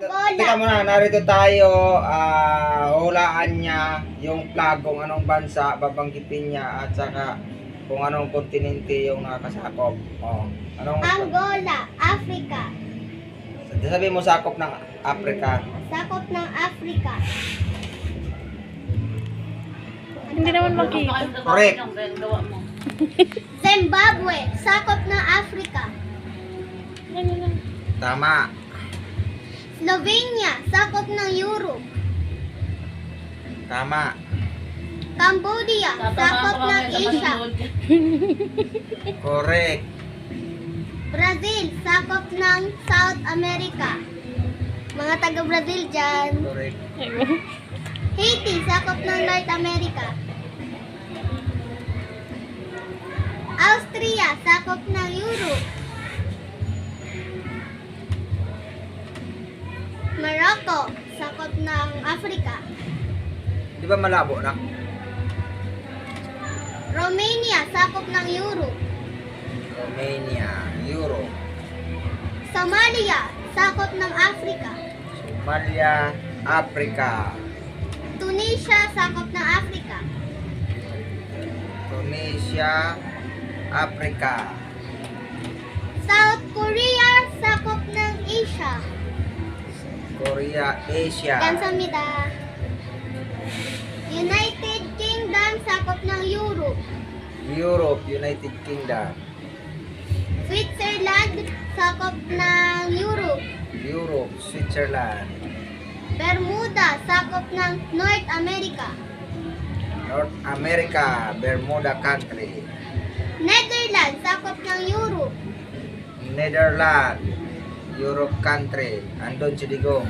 Teka muna, narito tayo, hulaan niya yung flag kung anong bansa babanggitin niya at saka kung anong kontinente yung nakakasakop. Oh, anong Angola, Africa. sabi mo sakop ng Africa. Sakop ng Africa. Hindi naman makita. Correct. Zimbabwe, sakop ng Africa. Tama. Slovenia, sakop ng Europe. Tama. Cambodia, sakop ng Asia. Correct. Brazil, sakop ng South America. Mga taga-Brazil dyan. Correct. Haiti, sakop ng North America. Austria, sakop ng Europe. Morocco, sakop ng Africa. Di ba malabo na? Romania, sakop ng Europe. Romania, Europe. Somalia, sakop ng Africa. Somalia, Africa. Tunisia, sakop ng Africa. Tunisia, Africa. South Korea, sakop ng Asia. Korea, Asia. Kamsahamnida. United Kingdom, sakop ng Europe. Europe, United Kingdom. Switzerland, sakop ng Europe. Europe, Switzerland. Bermuda, sakop ng North America. North America, Bermuda country. Netherlands, sakop ng Europe. Netherlands, Europe country. Andon si Digong.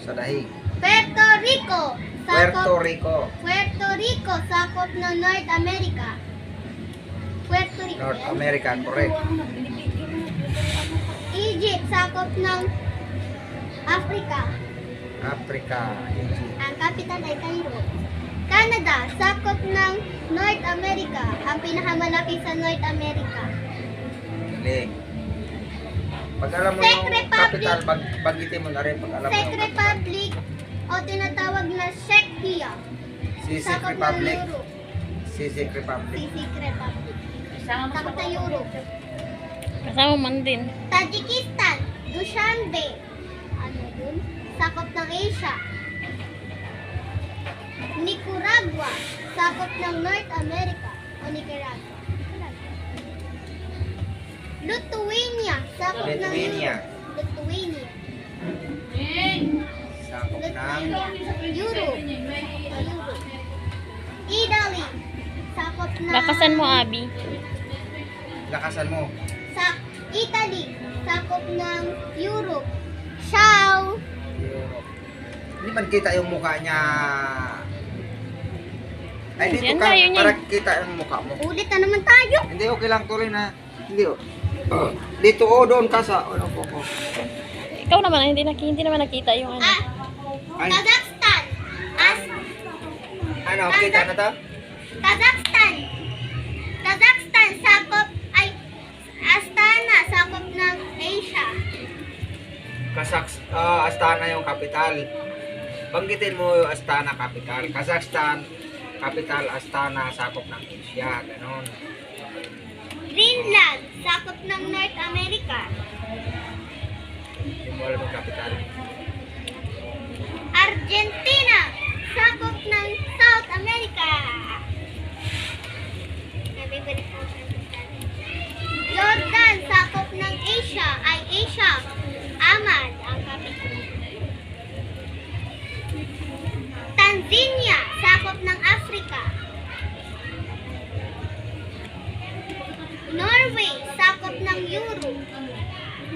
Sa dahi. Puerto Rico, Puerto Rico. Puerto Rico, sakop ng North America. Puerto Rico. North America, correct. Egypt, sakop ng Africa. Africa, Egypt. Ang capital ay Cairo. Canada, sakop ng North America. Ang pinakamalaki sa North America. Galing. Pag alam mo Czech yung Republic. capital, bagitin mo na rin pag alam mo Czech yung capital. Republic o tinatawag na Czechia. Czech Sakop ng Republic. Europe. Czech Republic. Czech Republic. Sakop ng Europe. Kasama man din. Tajikistan, Dushanbe. Ano yun? Sakop ng Asia. Nicaragua, sakop ng North America. O Nicaragua. Lithuania, sakop ng Lithuania. Lithuania. Sakop ng Europe. Europe. Italy, sakop ng... Lakasan mo, Abby. lakasan mo. Sa Italy, sakop ng Europe. Ciao! Europe. Hindi man kita yung mukha niya. Ay, dito Yan ka. tayo niya. Para kita yung mukha mo. Ulit na naman tayo. Hindi, okay lang tuloy na. Hindi, oh. Dito, doon ka sa, ano po ko. Ikaw naman, hindi naman nakita yung ano. Ay, Kazakhstan. ano, kita na to? Kazakhstan. Kazakhstan, sakop, ay, Astana, sakop ng Asia. Astana yung capital. Banggitin mo yung Astana capital. Kazakhstan, capital Astana, sakop ng Asia. Ganon. Greenland, sakop ng North America. Yung mo alam yung capital. Argentina, sakop ng South America. Favorite ko. Jordan, sakop ng Asia, ay Asia. Amman, ang capital. Tanzania, sakop ng Africa. Norway, sakop ng Europe.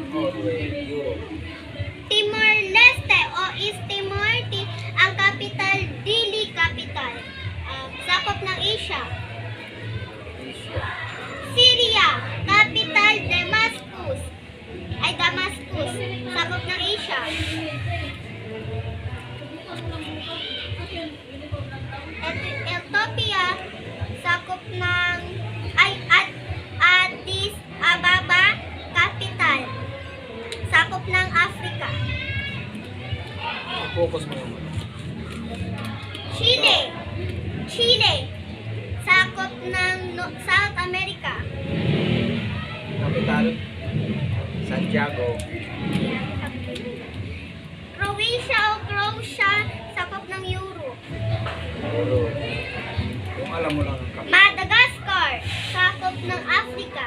Norway, Europe. Timor-Leste o East Timor, Focus mo yung Chile. Chile. Sakop ng South America. capital. Santiago. Croatia o Croatia, sakop ng Europe. Puro. Kung alam mo lang ang capital. Madagascar, sakop ng Africa.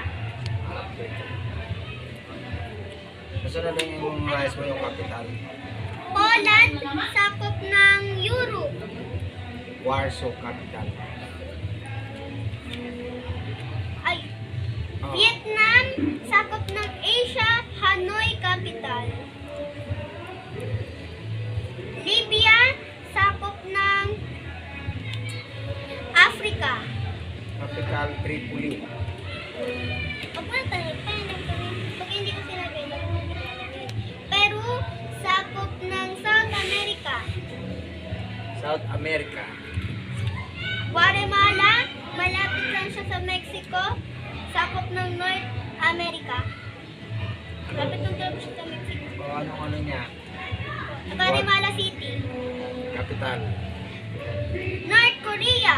Kasunod din yung memorize mo yung capital. Poland, sakop ng Europe. Warsaw capital. Ay, Oh. Vietnam, sakop ng Asia, Hanoi capital. Libya, sakop ng Africa. Capital Tripoli. Huwag mo na tayo, pag hindi ko sinabi. Peru, sakop ng South America. South America. Guatemala, malapit lang siya sa Mexico, sakop ng North America. Malapit lang talaga siya sa Mexico. O anong ano niya? Guatemala City. Capital. North Korea,